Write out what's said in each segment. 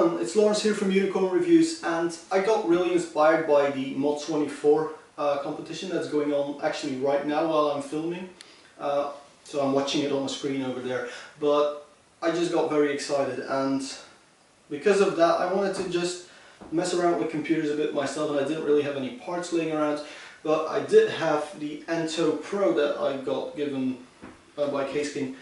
everyone, it's Lawrence here from Unicorn Reviews, and I got really inspired by the Mod 24 competition that's going on actually right now while I'm filming. So I'm watching it on the screen over there, but I just got very excited, and because of that I wanted to just mess around with computers a bit myself, and I didn't really have any parts laying around, but I did have the Entoo Pro that I got given by K-Skin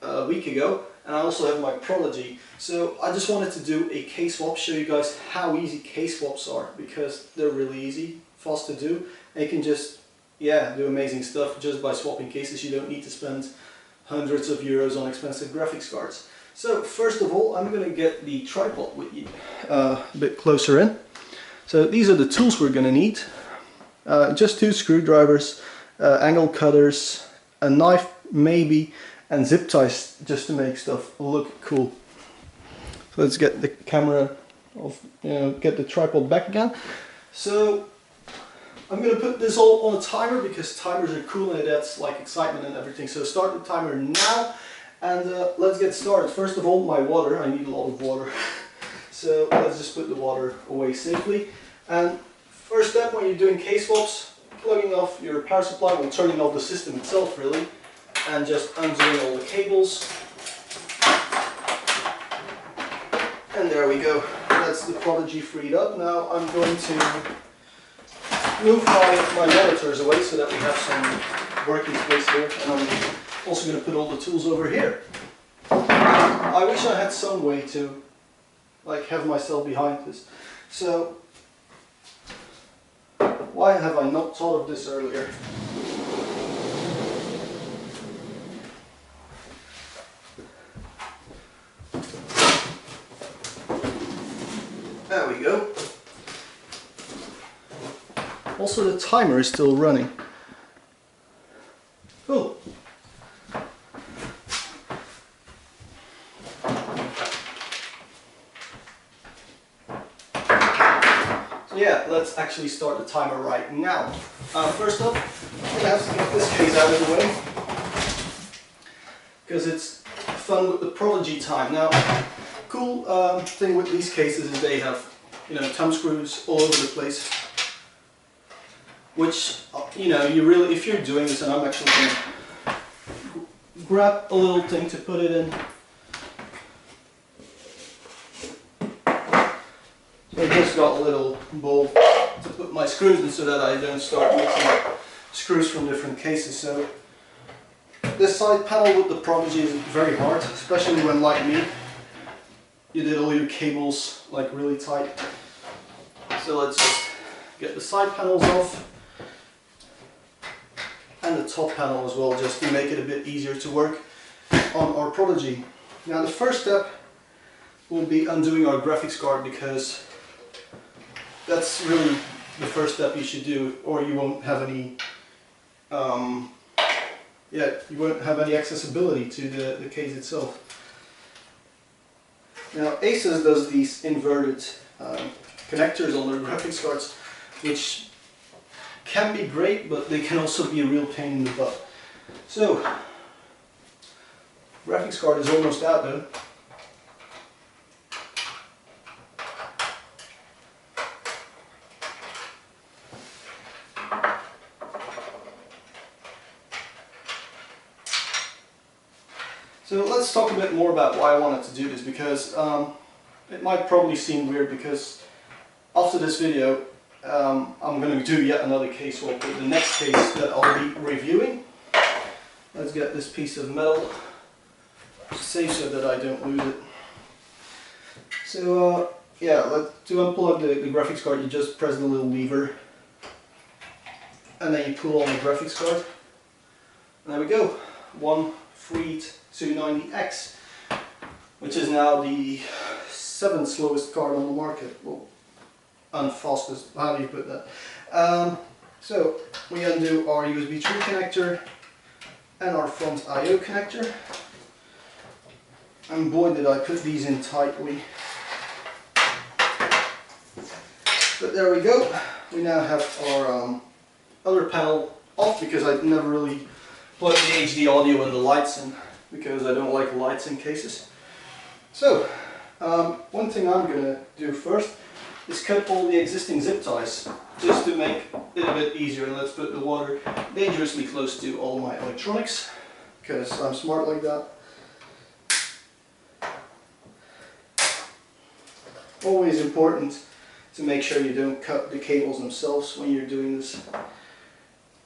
a week ago, and I also have my Prodigy. So I just wanted to do a case swap, show you guys how easy case swaps are, because they're really easy, fast to do, and you can just do amazing stuff just by swapping cases. You don't need to spend hundreds of euros on expensive graphics cards. So first of all, I'm going to get the tripod with you a bit closer in. So these are the tools we're going to need. Just 2 screwdrivers, angle cutters, a knife maybe, and zip ties just to make stuff look cool. So let's get the camera off, get the tripod back again. So I'm going to put this all on a timer because timers are cool and it adds like excitement and everything. So start the timer now, and let's get started. First of all, my water. I need a lot of water. So let's just put the water away safely. And first step when you're doing case swaps, plugging off your power supply, well, turning off the system itself really, and just undoing all the cables. And there we go. That's the Prodigy freed up. Now I'm going to move my monitors away so that we have some working space here, and I'm also going to put all the tools over here. I wish I had some way to like have myself behind this. So why have I not thought of this earlier? There we go. Also, the timer is still running. Cool. So yeah, let's actually start the timer right now. First up, I'm going to have to get this case out of the way, because it's fun with the Prodigy time. Now, cool thing with these cases is they have, thumb screws all over the place, which, you really, if you're doing this, and I'm actually going to grab a little thing to put it in. So I just got a little bowl to put my screws in so that I don't start mixing up screws from different cases. So this side panel with the Prodigy is very hard, especially when, like me, you did all your cables like really tight. So let's just get the side panels off, and the top panel as well, just to make it a bit easier to work on our Prodigy. Now the first step will be undoing our graphics card, because that's really the first step you should do, or you won't have any you won't have any accessibility to the case itself. Now Asus does these inverted connectors on their graphics cards, which can be great, but they can also be a real pain in the butt. So, graphics card is almost out though. So let's talk a bit more about why I wanted to do this, because it might probably seem weird, because after this video I'm going to do yet another case swap with the next case that I'll be reviewing. Let's get this piece of metal safe so that I don't lose it. So to unplug the graphics card, you just press the little lever, and then you pull on the graphics card. And there we go, one freed 290X, which is now the 7th slowest card on the market. Well, unfastest, how do you put that? So we undo our USB 3 connector and our front I/O connector, and boy did I put these in tightly. But there we go. We now have our other panel off, because I never really plugged the HD audio and the lights in, because I don't like lights in cases. So One thing I'm going to do first is cut all the existing zip ties, just to make it a bit easier. And let's put the water dangerously close to all my electronics, because I'm smart like that. Always important to make sure you don't cut the cables themselves when you're doing this.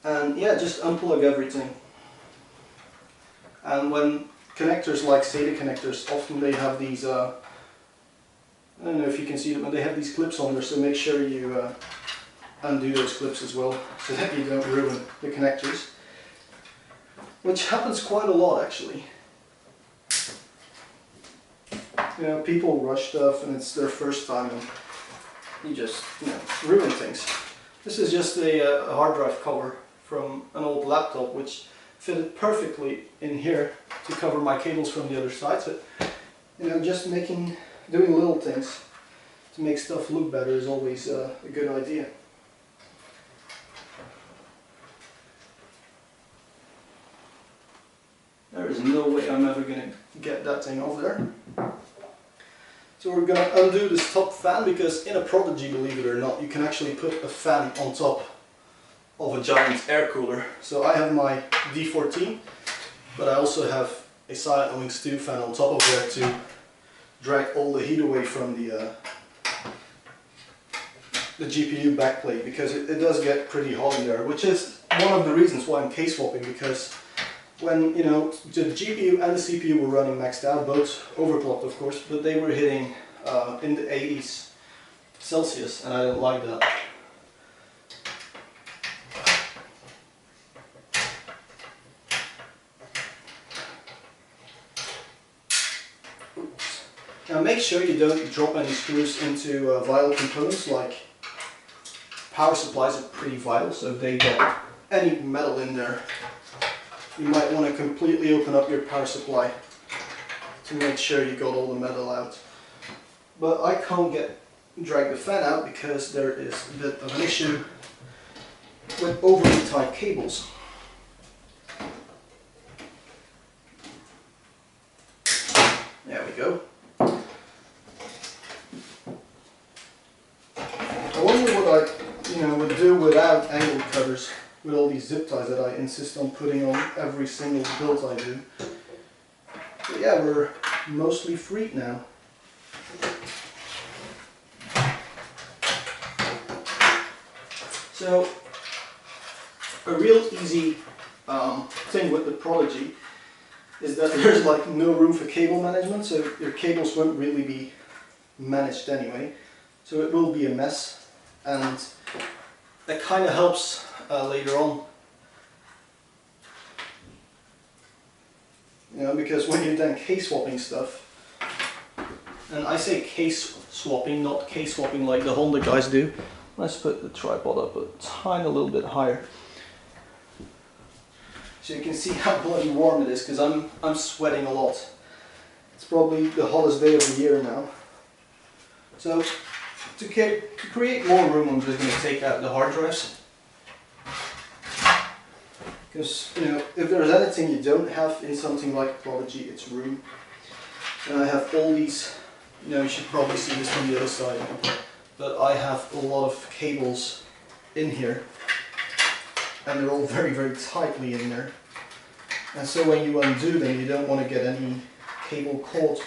And yeah, just unplug everything. And when connectors like SATA connectors, often they have these, I don't know if you can see them, but they have these clips on there, so make sure you undo those clips as well, so that you don't ruin the connectors. Which happens quite a lot actually. You know, people rush stuff and it's their first time and you just, ruin things. This is just a hard drive cover from an old laptop which fitted perfectly in here to cover my cables from the other side. So, just doing little things to make stuff look better is always a good idea. There is no way I'm ever going to get that thing off there. So we're going to undo this top fan, because in a Prodigy, believe it or not, you can actually put a fan on top of a giant air cooler. So I have my D14, but I also have a Silent Wings 2 fan on top of there to drag all the heat away from the GPU backplate, because it does get pretty hot in there, which is one of the reasons why I'm case swapping, because when the GPU and the CPU were running maxed out, both overclocked of course, but they were hitting in the 80s Celsius, and I didn't like that. Oops. Now make sure you don't drop any screws into vital components, like power supplies are pretty vital, so if they get any metal in there, you might want to completely open up your power supply to make sure you got all the metal out. But I can't drag the fan out because there is a bit of an issue with overly tight cables. There we go. I wonder what I would do without angle cutters, with all these zip ties that I insist on putting on every single build I do. But yeah, we're mostly freed now. So a real easy thing with the Prodigy is that there's like no room for cable management, so your cables won't really be managed anyway. So it will be a mess, and that kind of helps later on. Because when you're then case swapping stuff, and I say case swapping, not case swapping like the Honda guys do. Let's put the tripod up a tiny little bit higher, so you can see how bloody warm it is, because I'm sweating a lot. It's probably the hottest day of the year now. So to create more room, I'm just going to take out the hard drives. Because if there's anything you don't have in something like Prodigy, it's room. And I have all these, you should probably see this from the other side, but I have a lot of cables in here, and they're all very, very tightly in there. And so when you undo them, you don't want to get any cable caught,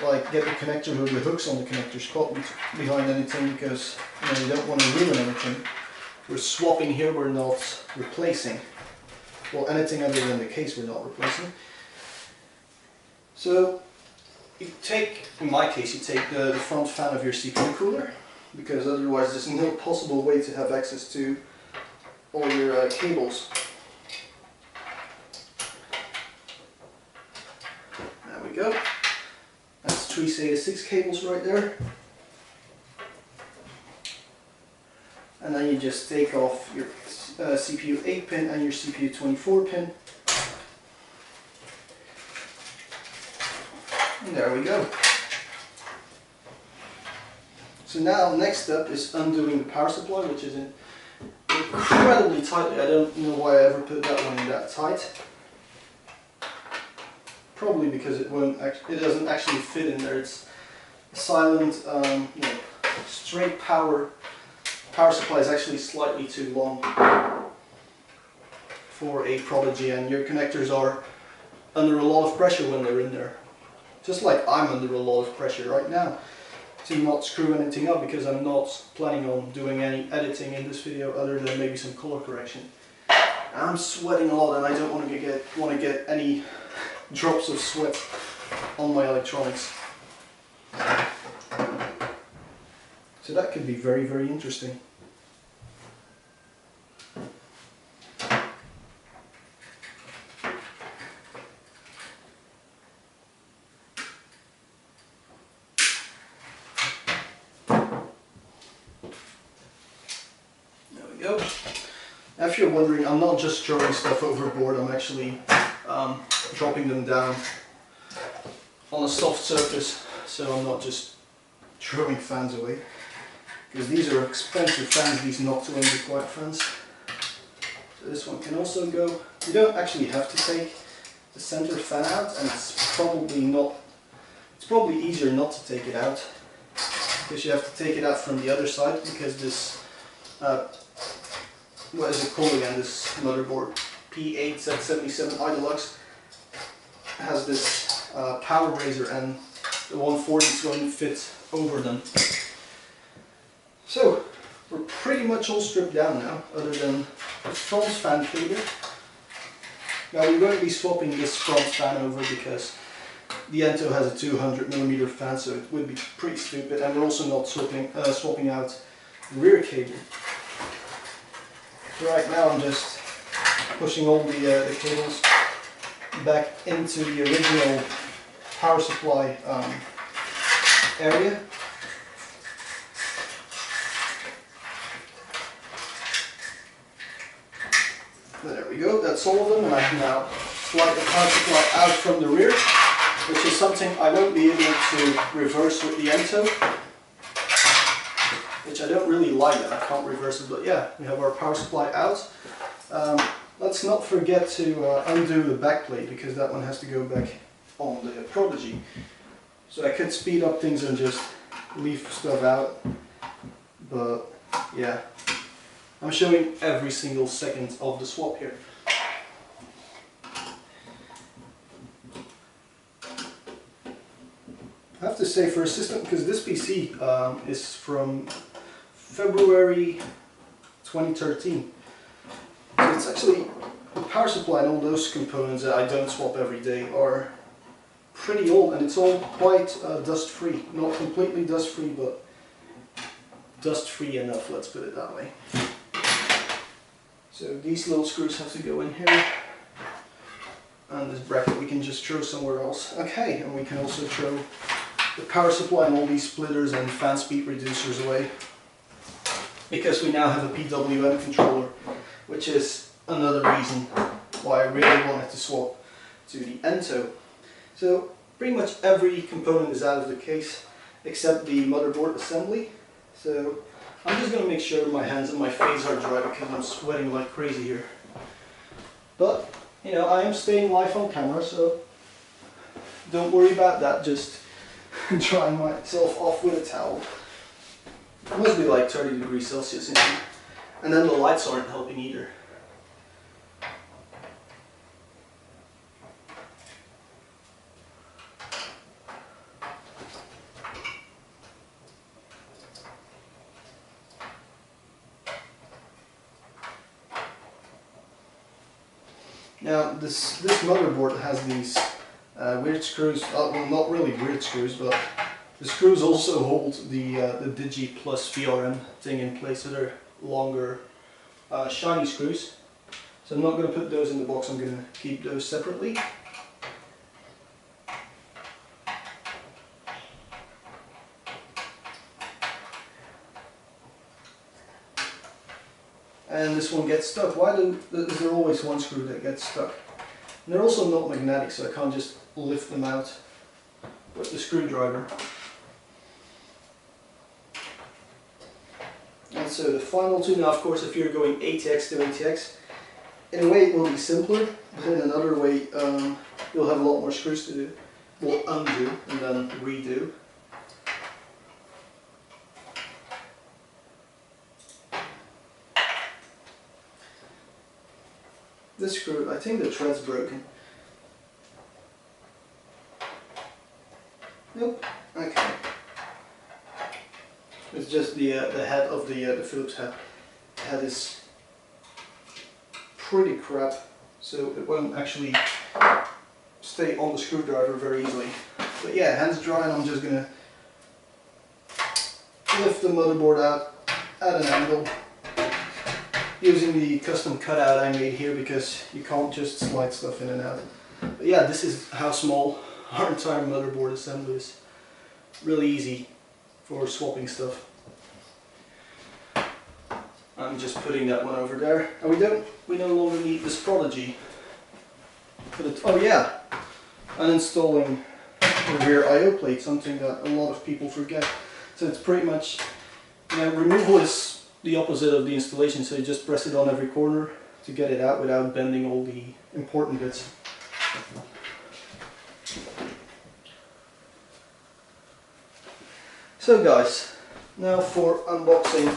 like get the connector or the hooks on the connectors caught behind anything, because you don't want to ruin anything. We're swapping here, we're not replacing. Well, anything other than the case we're not replacing. So you take, in my case, you take the front fan of your CPU cooler, because otherwise there's no possible way to have access to all your cables. There we go. That's 3 SATA 6 cables right there. And then you just take off your CPU 8 pin and your CPU 24 pin. And there we go. So now next up is undoing the power supply, which is incredibly tightly. I don't know why I ever put that one in that tight. Probably because it doesn't actually fit in there. silent, straight power supply is actually slightly too long for a Prodigy, and your connectors are under a lot of pressure when they're in there. Just like I'm under a lot of pressure right now to not screw anything up, because I'm not planning on doing any editing in this video other than maybe some color correction. I'm sweating a lot and I don't want to get any drops of sweat on my electronics. So that could be very, very interesting. Go. If you're wondering, I'm not just throwing stuff overboard, I'm actually dropping them down on a soft surface, so I'm not just throwing fans away, because these are expensive fans, these not to be quiet fans. So this one can also go. You don't actually have to take the center fan out, and it's probably easier not to take it out, because you have to take it out from the other side, because this what is it called again, this motherboard, P8Z77i Deluxe, has this power razor, and the 140 is going to fit over them. So we're pretty much all stripped down now, other than the front fan cable. Now we're going to be swapping this front fan over because the Entoo has a 200mm fan, so it would be pretty stupid, and we're also not swapping out the rear cable. So right now I'm just pushing all the cables back into the original power supply area. There we go, that's all of them, and I can now slide the power supply out from the rear, which is something I won't be able to reverse with the Entoo, which I don't really like that I can't reverse it, but yeah, we have our power supply out. Let's not forget to undo the backplate, because that one has to go back on the Prodigy. So I could speed up things and just leave stuff out, but yeah, I'm showing every single second of the swap here. I have to say, for a system, because this PC is from February 2013, so it's actually, the power supply and all those components that I don't swap every day are pretty old, and it's all quite dust free. Not completely dust free, but dust free enough, let's put it that way. So these little screws have to go in here, and this bracket we can just throw somewhere else. Okay, and we can also throw the power supply and all these splitters and fan speed reducers away, because we now have a PWM controller, which is another reason why I really wanted to swap to the Entoo. So pretty much every component is out of the case except the motherboard assembly. So I'm just going to make sure my hands and my face are dry, because I'm sweating like crazy here. But you know, I am staying live on camera, so don't worry about that. Just drying myself off with a towel. It must be like 30 degrees Celsius in here. And then the lights aren't helping either. Now this motherboard has these weird screws, well, not really weird screws, but the screws also hold the Digi Plus VRM thing in place, so they're longer shiny screws. So I'm not going to put those in the box, I'm going to keep those separately. And this one gets stuck. Why is there always one screw that gets stuck? And they're also not magnetic, so I can't just lift them out with the screwdriver. And so the final two, now of course if you're going ATX to ATX, in a way it will be simpler, but in another way you'll have a lot more screws to do. Well, undo and then redo. this screw, I think the thread's broken. Nope. Okay. It's just the head of the Phillips head. The head is pretty crap, so it won't actually stay on the screwdriver very easily. But yeah, hands dry, and I'm just gonna lift the motherboard out at an angle using the custom cutout I made here, because you can't just slide stuff in and out. But yeah, this is how small our entire motherboard assembly is. Really easy for swapping stuff. I'm just putting that one over there, and we no longer need this Prodigy. Oh yeah, and installing the rear I/O plate, something that a lot of people forget. So it's pretty much, removal is the opposite of the installation, so you just press it on every corner to get it out without bending all the important bits. So guys, now for unboxing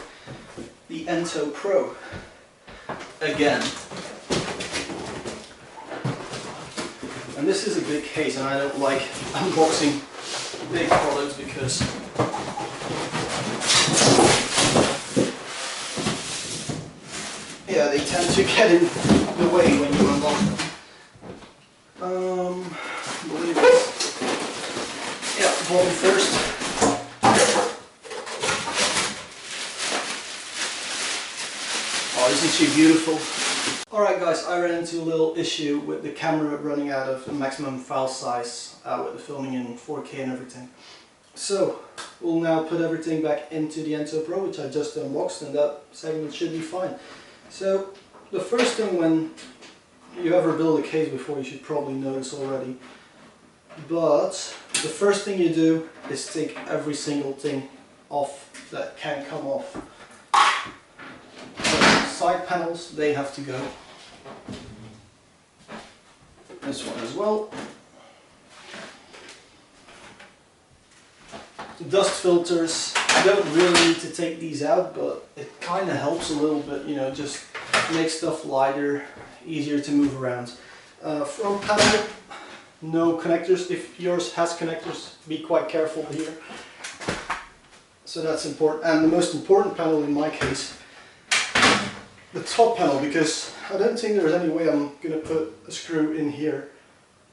the Entoo Pro again. And this is a big case, and I don't like unboxing big products because yeah, they tend to get in the way when you unbox them. Believe it. Yeah, bottom first. Oh, isn't she beautiful? Alright guys, I ran into a little issue with the camera running out of the maximum file size with the filming in 4K and everything. So, we'll now put everything back into the Entoo Pro, which I just unboxed, and that segment should be fine. So, the first thing when you ever build a case before, you should probably know this already, but the first thing you do is take every single thing off that can come off. Side panels, they have to go. This one as well. The dust filters, you don't really need to take these out, but it kind of helps a little bit, just makes stuff lighter, easier to move around. Front panel, no connectors. If yours has connectors, be quite careful here. So that's important. And the most important panel in my case, the top panel, because I don't think there's any way I'm going to put a screw in here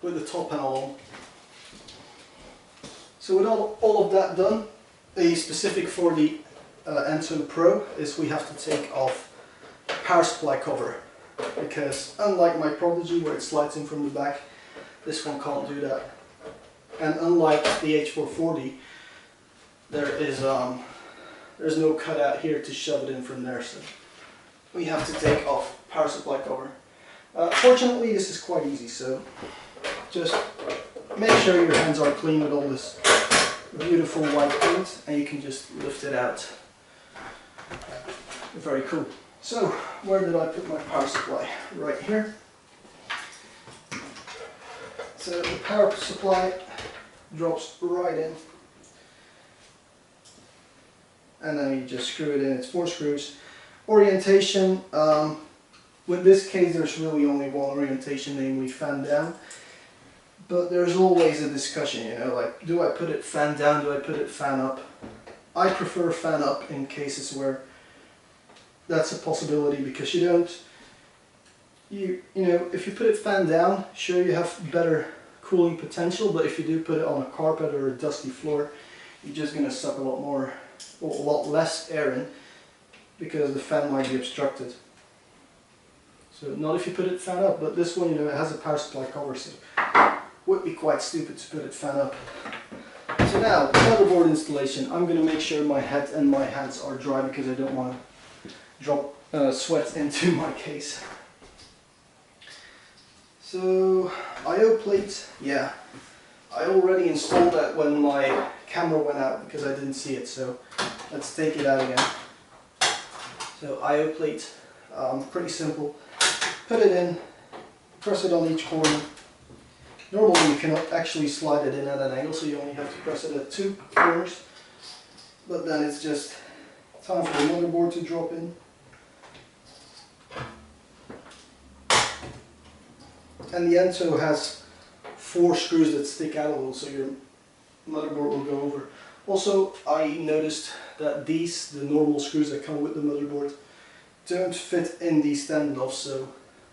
with the top panel on. So with all of that done, a specific for the Entoo Pro is we have to take off the power supply cover, because unlike my Prodigy where it slides in from the back, this one can't do that. And unlike the H440, there's no cutout here to shove it in from there. So we have to take off power supply cover. Fortunately, this is quite easy, so just make sure your hands are clean with all this beautiful white paint, and you can just lift it out. Very cool. So, where did I put my power supply? Right here. So the power supply drops right in, and then you just screw it in. It's 4 screws. Orientation, with this case there's really only one orientation, namely fan down, but there's always a discussion, like, do I put it fan down, do I put it fan up? I prefer fan up in cases where that's a possibility, because if you put it fan down, sure, you have better cooling potential, but if you do put it on a carpet or a dusty floor, you're just going to suck a lot less air in, because the fan might be obstructed. So not if you put it fan up, but this one, it has a power supply cover, so it would be quite stupid to put it fan up. So now, motherboard installation. I'm going to make sure my head and my hands are dry, because I don't want to drop sweat into my case. So, I/O plate, yeah, I already installed that when my camera went out, because I didn't see it, so let's take it out again. So I/O plate, pretty simple. Put it in, press it on each corner. Normally you cannot actually slide it in at an angle, so you only have to press it at 2 corners. But then it's just time for the motherboard to drop in. And the Entoo has 4 screws that stick out a little, so your motherboard will go over. Also, I noticed that these, the normal screws that come with the motherboard, don't fit in these standoffs, so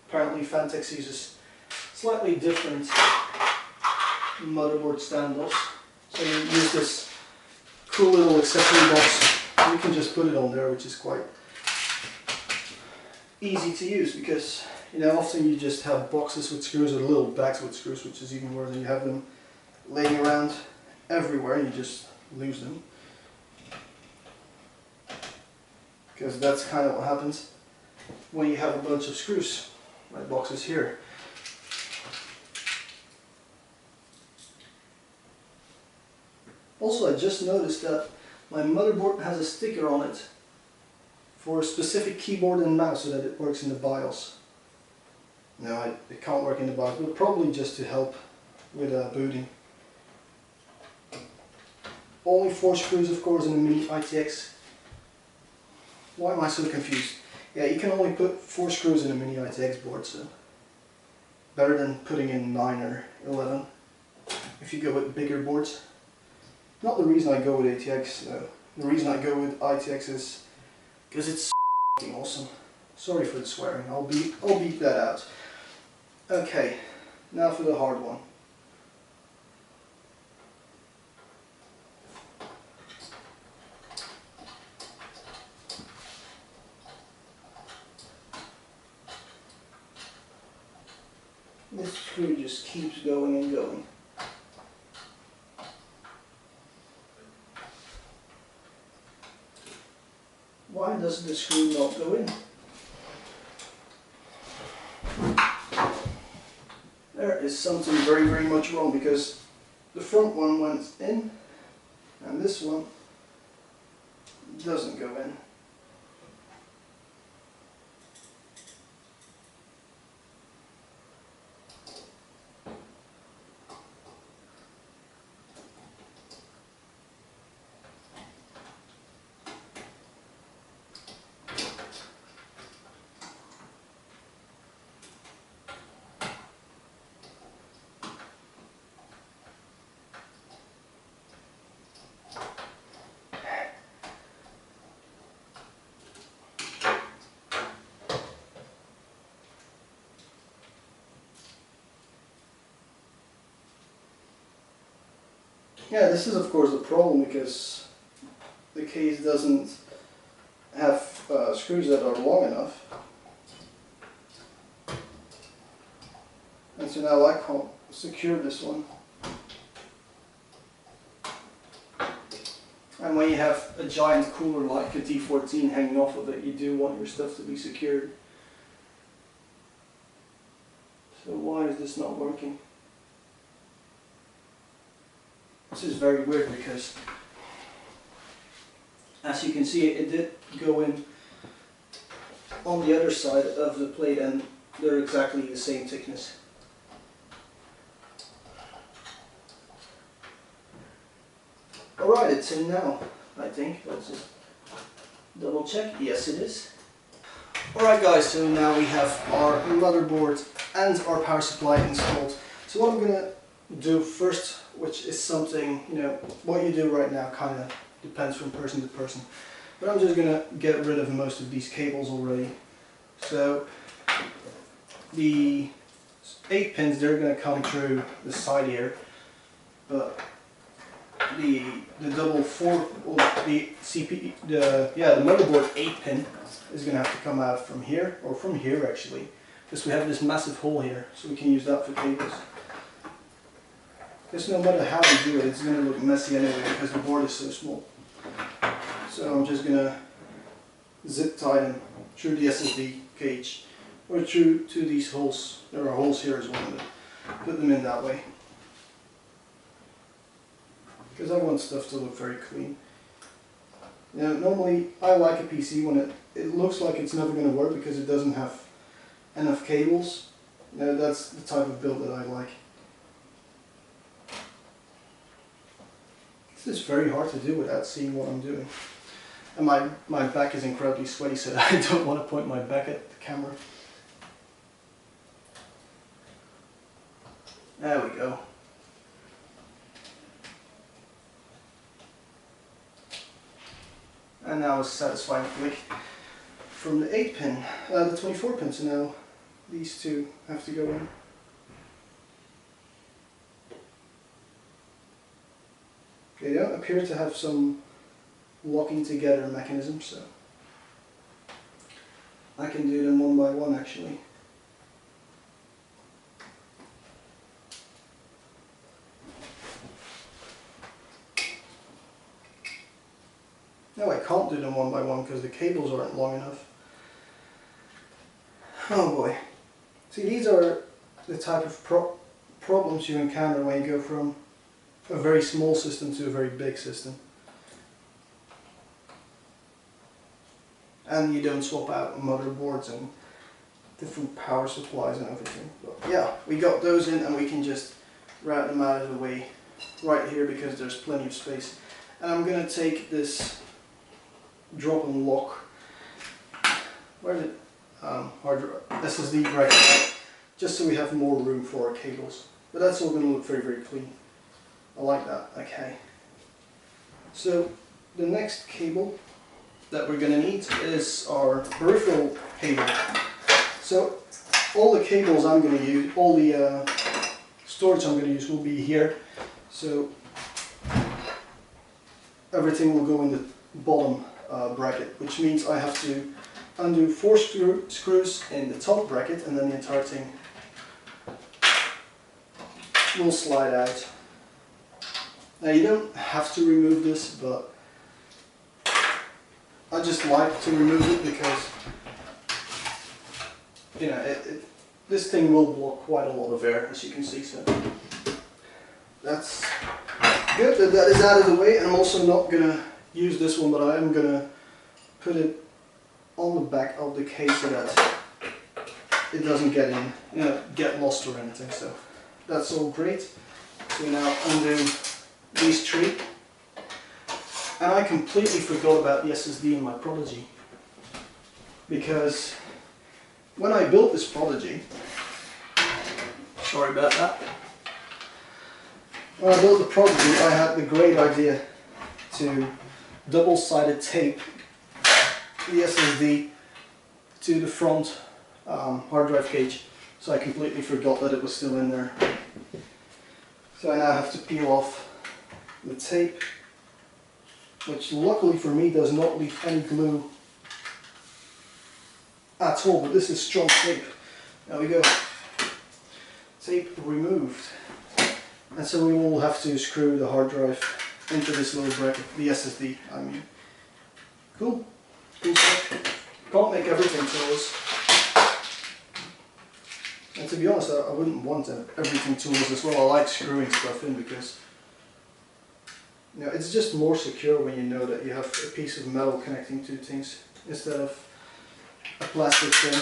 apparently Phanteks uses slightly different motherboard standoffs. So you use this cool little accessory box, and you can just put it on there, which is quite easy to use, because often you just have boxes with screws or little bags with screws, which is even worse, and you have them laying around everywhere and you just lose them. Because that's kind of what happens when you have a bunch of screws, like boxes here. Also, I just noticed that my motherboard has a sticker on it for a specific keyboard and mouse so that it works in the BIOS. No, it can't work in the BIOS, but probably just to help with booting. Only 4 screws, of course, in a mini ITX. Why am I so confused? Yeah, you can only put 4 screws in a mini ITX board, so better than putting in 9 or 11 if you go with bigger boards. Not the reason I go with ATX though. The reason I go with ITX is because it's awesome. Sorry for the swearing, I'll beep that out. Okay, now for the hard one. This screw just keeps going and going. Why does the screw not go in? There is something very, very much wrong, because the front one went in and this one doesn't go in. Yeah, this is of course a problem because the case doesn't have screws that are long enough. And so now I can't secure this one. And when you have a giant cooler like a T14 hanging off of it, you do want your stuff to be secured. So why is this not working? This is very weird because, as you can see, it did go in on the other side of the plate and they're exactly the same thickness. Alright, it's in now, I think. Let's just double check. Yes, it is. Alright guys, so now we have our motherboard and our power supply installed. So what I'm going to do first, which is something, what you do right now kind of depends from person to person. But I'm just going to get rid of most of these cables already. So the 8 pins, they're going to come through the side here. But the double 4, the motherboard 8 pin is going to have to come out from here, or from here actually. Because we have this massive hole here, so we can use that for cables. Because no matter how we do it, it's going to look messy anyway because the board is so small. So I'm just going to zip tie them through the SSD cage or through to these holes. There are holes here as well, but put them in that way. Because I want stuff to look very clean. Normally I like a PC when it looks like it's never going to work because it doesn't have enough cables. That's the type of build that I like. This is very hard to do without seeing what I'm doing. And my back is incredibly sweaty, so I don't want to point my back at the camera. There we go. And now it's satisfying click from the 8 pin, the 24 pin, so now these two have to go in. They don't appear to have some locking together mechanism, so I can do them one by one actually. No, I can't do them one by one because the cables aren't long enough. Oh boy. See, these are the type of problems you encounter when you go from a very small system to a very big system. And you don't swap out motherboards and different power supplies and everything. But yeah, we got those in and we can just route them out of the way right here because there's plenty of space. And I'm going to take this drop and lock, where did hard SSD bracket out, just so we have more room for our cables. But that's all going to look very, very clean. I like that. Okay. So the next cable that we're going to need is our peripheral cable. So all the cables I'm going to use, all the storage I'm going to use will be here. So everything will go in the bottom bracket, which means I have to undo 4 screws in the top bracket, and then the entire thing will slide out. Now you don't have to remove this, but I just like to remove it because, you know, this thing will block quite a lot of air, as you can see. So that's good that that is out of the way. And I'm also not going to use this one, but I am going to put it on the back of the case so that it doesn't get in, you know, get lost or anything. So that's all great. So now undo these 3. And I completely forgot about the SSD in my Prodigy, because when I built this Prodigy, sorry about that, when I built the Prodigy I had the great idea to double-sided tape the SSD to the front hard drive cage, so I completely forgot that it was still in there. So I now have to peel off the tape, which luckily for me does not leave any glue at all, but this is strong tape. There we go. Tape removed. And so we will have to screw the hard drive into this little bracket, the SSD I mean. Cool. Cool stuff. Can't make everything tools. And to be honest, I wouldn't want everything tools as well. I like screwing stuff in because, you know, it's just more secure when you know that you have a piece of metal connecting to things instead of a plastic thing.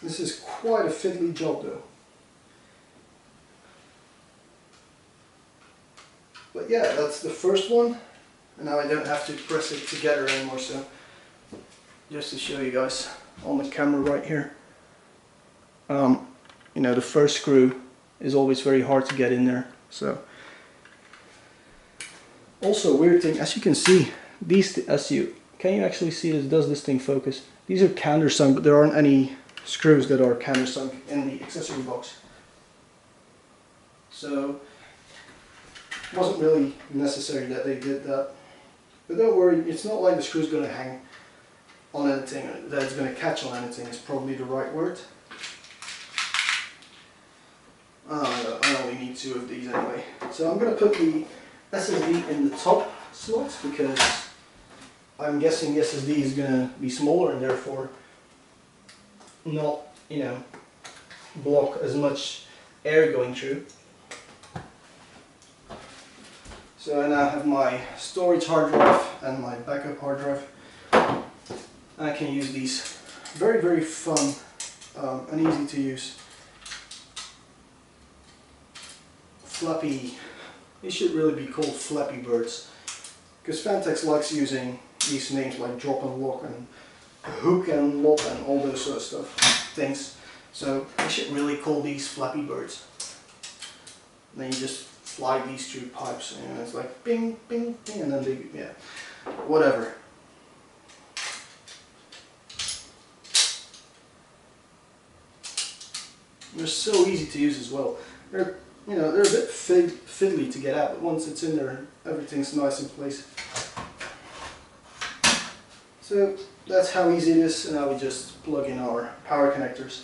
This is quite a fiddly job though. But yeah, that's the first one, and now I don't have to press it together anymore, so just to show you guys on the camera right here. You know, the first screw is always very hard to get in there. So also weird thing, as you can see, these can you actually see this? Does this thing focus? These are countersunk, but there aren't any screws that are countersunk in the accessory box. So it wasn't really necessary that they did that. But don't worry, it's not like the screw's going to hang on anything, that it's going to catch on anything is probably the right word. I only need 2 of these anyway. So I'm going to put the SSD in the top slot because I'm guessing the SSD is going to be smaller and therefore not, you know, block as much air going through. So I now have my storage hard drive and my backup hard drive. I can use these very, very fun and easy to use flappy, these should really be called Flappy Birds, because Phanteks likes using these names like drop and lock and hook and lock and all those sort of things. So I should really call these Flappy Birds. And then you just slide these through pipes, and it's like bing, bing, bing, and then they, yeah, whatever. They're so easy to use as well. They're, you know, they're a bit fiddly to get out, but once it's in there, everything's nice in place. So that's how easy it is, and now we just plug in our power connectors,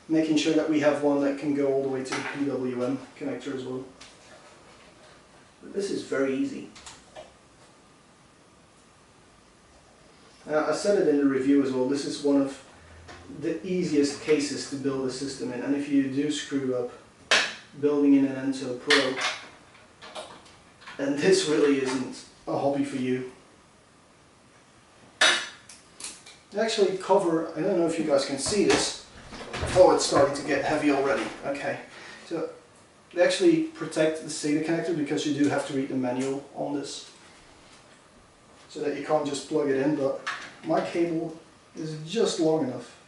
making sure that we have one that can go all the way to the PWM connector as well. But this is very easy. I said it in the review as well, this is one of the easiest cases to build a system in, and if you do screw up building in an Entoo Pro, and this really isn't a hobby for you. They actually cover, I don't know if you guys can see this. Oh, it's starting to get heavy already. Okay, so they actually protect the SATA connector because you do have to read the manual on this, so that you can't just plug it in, but my cable is just long enough.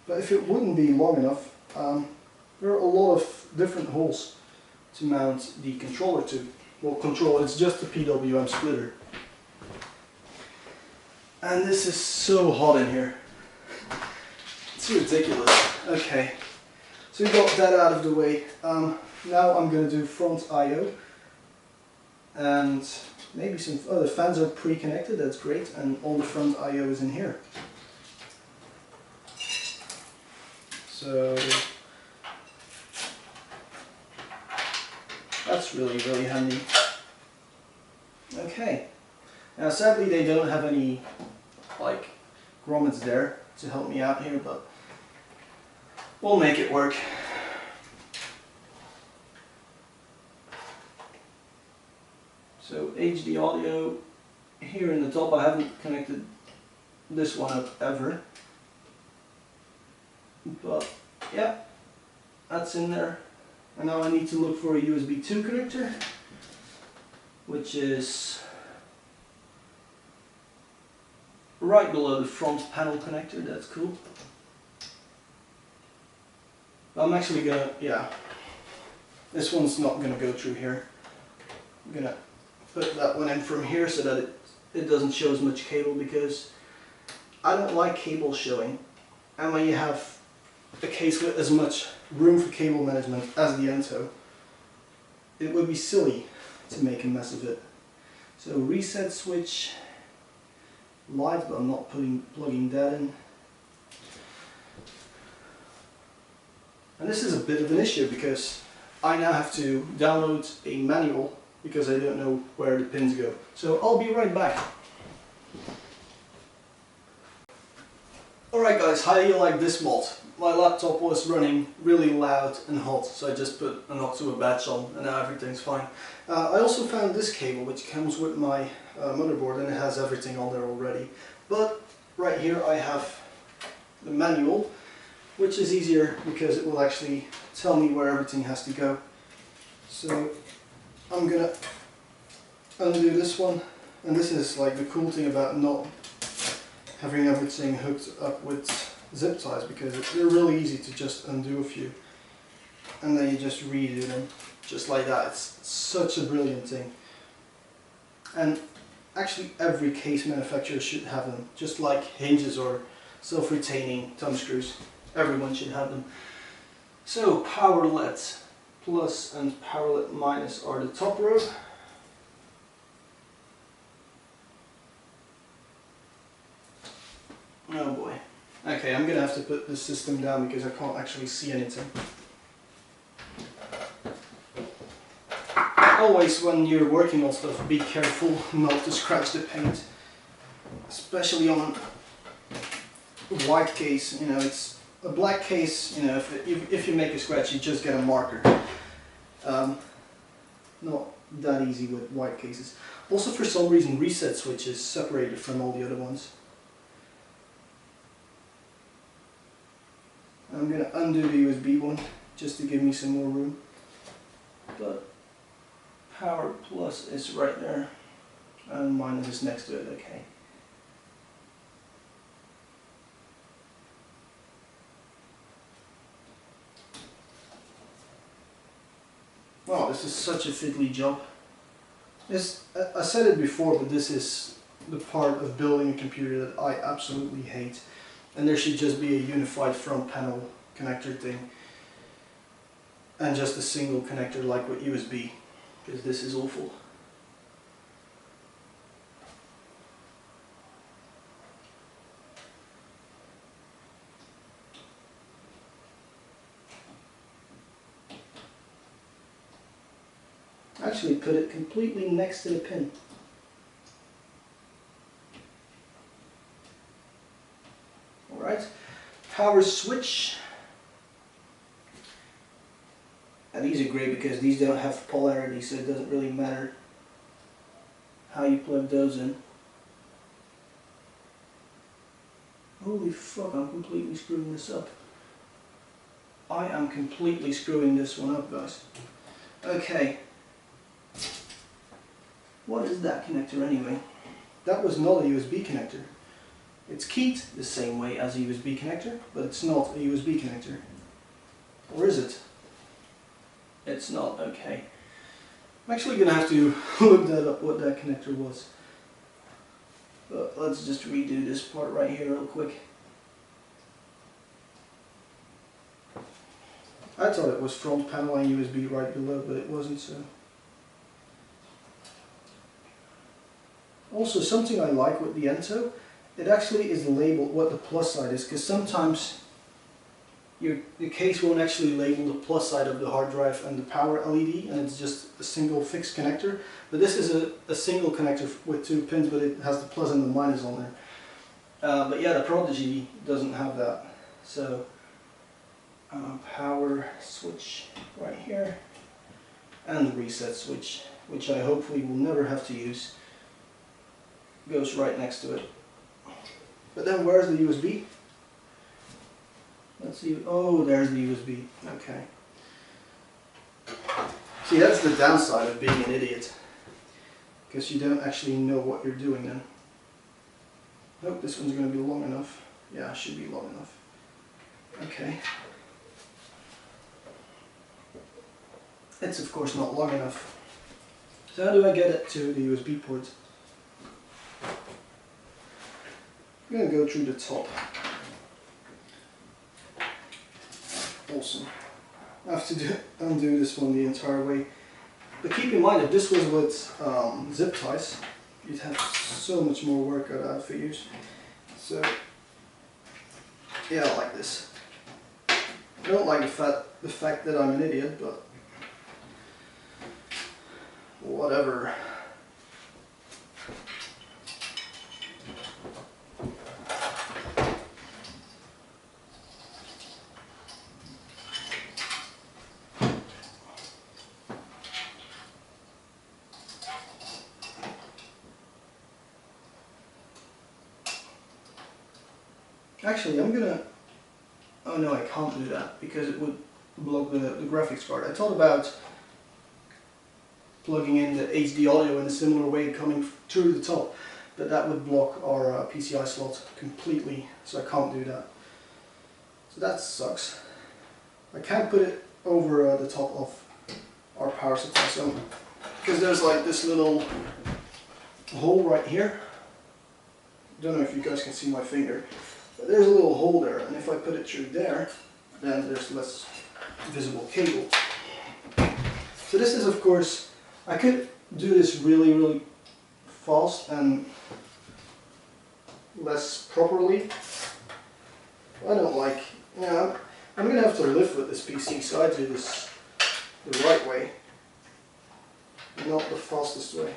But if it wouldn't be long enough, there are a lot of different holes to mount the controller to. Well, controller, it's just a PWM splitter. And this is so hot in here. It's ridiculous. Okay, so we got that out of the way. Now I'm going to do front I/O. And maybe some other fans are pre-connected, that's great. And all the front I/O is in here. So that's really, really handy. Okay. Now sadly they don't have any like grommets there to help me out here, but we'll make it work. So HD audio here in the top, I haven't connected this one up ever. But yeah, that's in there. And now I need to look for a USB 2 connector, which is right below the front panel connector. That's cool. I'm actually gonna, yeah, this one's not gonna go through here. I'm gonna put that one in from here so that it doesn't show as much cable, because I don't like cable showing. And when you have a case with as much room for cable management as the Entoo, it would be silly to make a mess of it. So reset switch, light, but I'm not plugging that in. And this is a bit of an issue because I now have to download a manual because I don't know where the pins go. So I'll be right back. Alright guys, how do you like this mod? My laptop was running really loud and hot, so I just put an October batch on and now everything's fine. I also found this cable which comes with my motherboard, and it has everything on there already. But right here I have the manual, which is easier because it will actually tell me where everything has to go. So I'm gonna undo this one, and this is like the cool thing about not having everything hooked up with zip ties, because they're really easy to just undo a few and then you just redo them just like that. It's such a brilliant thing, and actually every case manufacturer should have them, just like hinges or self-retaining thumb screws. Everyone should have them. So power LED plus and power LED minus are the top row. Oh boy. Okay, I'm gonna have to put this system down because I can't actually see anything. Always when you're working on stuff, be careful not to scratch the paint. Especially on a white case, you know, it's a black case, you know, if you make a scratch you just get a marker. Not that easy with white cases. Also, for some reason reset switch is separated from all the other ones. I'm going to undo the USB one just to give me some more room. But power plus is right there. And mine is just next to it, okay. Oh, this is such a fiddly job. I said it before, but this is the part of building a computer that I absolutely hate. And there should just be a unified front panel connector thing. And just a single connector like with USB, because this is awful. Actually put it completely next to the pin. Alright, power switch. And these are great because these don't have polarity, so it doesn't really matter how you plug those in. Holy fuck, I'm completely screwing this up. I am completely screwing this one up, guys. Okay. What is that connector anyway? That was not a USB connector. It's keyed the same way as a USB connector, but it's not a USB connector. Or is it? It's not, okay. I'm actually going to have to look that up, what that connector was. But let's just redo this part right here real quick. I thought it was front panel and USB right below, but it wasn't, so. Also, something I like with the Entoo, it actually is labeled what the plus side is, because sometimes the case won't actually label the plus side of the hard drive and the power LED, and it's just a single fixed connector. But this is a single connector with 2 pins, but it has the plus and the minus on there. But yeah, the Prodigy doesn't have that. So power switch right here, and the reset switch, which I hopefully will never have to use, goes right next to it. But then where's the USB? Let's see. Oh, there's the USB. Okay. See, that's the downside of being an idiot, because you don't actually know what you're doing then. Nope, this one's going to be long enough. Yeah, it should be long enough. Okay. It's of course not long enough. So how do I get it to the USB port? I'm going to go through the top. Awesome. I have to undo this one the entire way. But keep in mind, if this was with zip ties, you'd have so much more work out of for you. So, yeah, I like this. I don't like the fact that I'm an idiot, but whatever. Actually, I'm gonna... Oh no, I can't do that because it would block the graphics card. I thought about plugging in the HD audio in a similar way coming through the top, but that would block our PCI slot completely, so I can't do that. So that sucks. I can't put it over the top of our power supply, so because there's like this little hole right here. I don't know if you guys can see my finger. There's a little hole there, and if I put it through there, then there's less visible cable. So this is, of course, I could do this really fast and less properly. I don't like, I'm going to have to live with this PC, so I do this the right way, not the fastest way.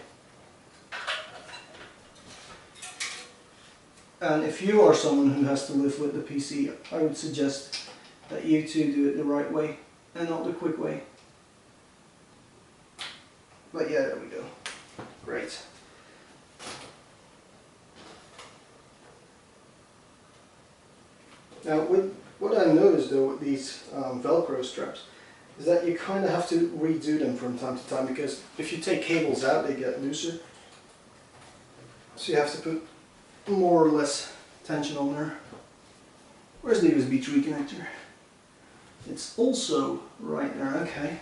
And if you are someone who has to live with the PC, I would suggest that you too do it the right way and not the quick way. But yeah, there we go. Great. Now, what I noticed though with these Velcro straps is that you kind of have to redo them from time to time, because if you take cables out, they get looser. So you have to put more or less tension on there. Where's the USB 3 connector? It's also right there, okay.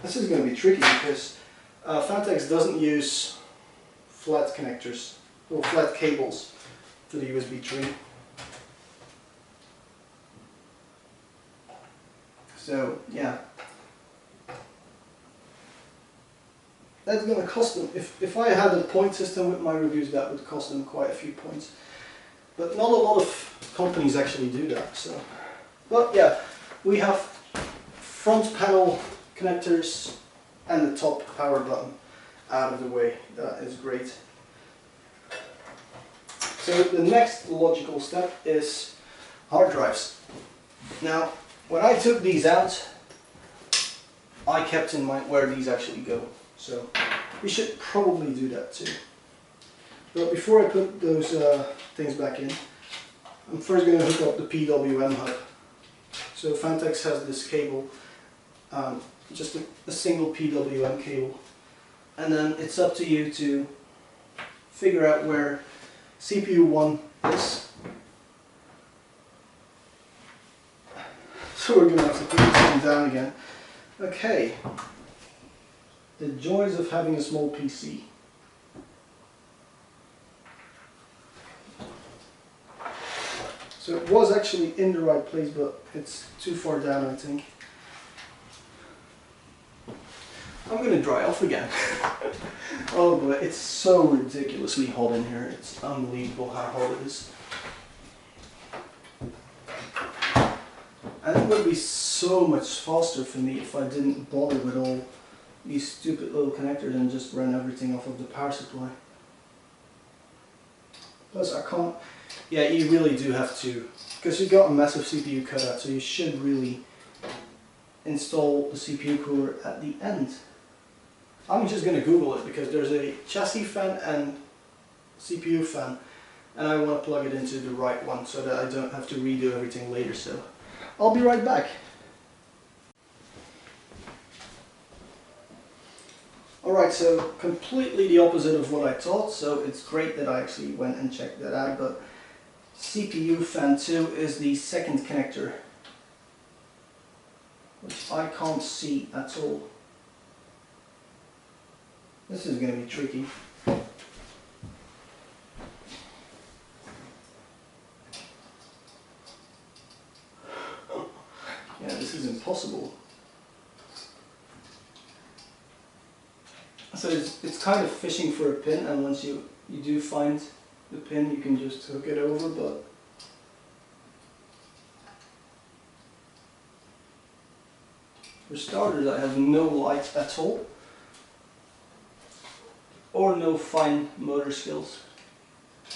This is going to be tricky because Phanteks doesn't use flat connectors or flat cables for the USB 3. So yeah, that's going to cost them, if I had a point system with my reviews, that would cost them quite a few points. But not a lot of companies actually do that. So, but yeah, we have front panel connectors and the top power button out of the way. That is great. So the next logical step is hard drives. Now, when I took these out, I kept in mind where these actually go. So we should probably do that too. But before I put those things back in, I'm first going to hook up the PWM hub. So Phanteks has this cable, just a single PWM cable, and then it's up to you to figure out where CPU 1 is. So we're going to have to put this thing down again. Okay, the joys of having a small PC. So it was actually in the right place, but it's too far down, I think. I'm going to dry off again. Oh boy, it's so ridiculously hot in here. It's unbelievable how hot it is. And it would be so much faster for me if I didn't bother with all these stupid little connectors and just ran everything off of the power supply. Plus I can't, yeah, you really do have to, because you've got a massive CPU cutout, so you should really install the CPU cooler at the end. I'm just going to Google it because there's a chassis fan and CPU fan, and I want to plug it into the right one so that I don't have to redo everything later. So I'll be right back. Alright, so completely the opposite of what I thought, so it's great that I actually went and checked that out, but CPU fan 2 is the second connector, which I can't see at all. This is going to be tricky. Yeah, this is impossible. So it's kind of fishing for a pin, and once you do find the pin, you can just hook it over, but for starters I have no light at all, or no fine motor skills.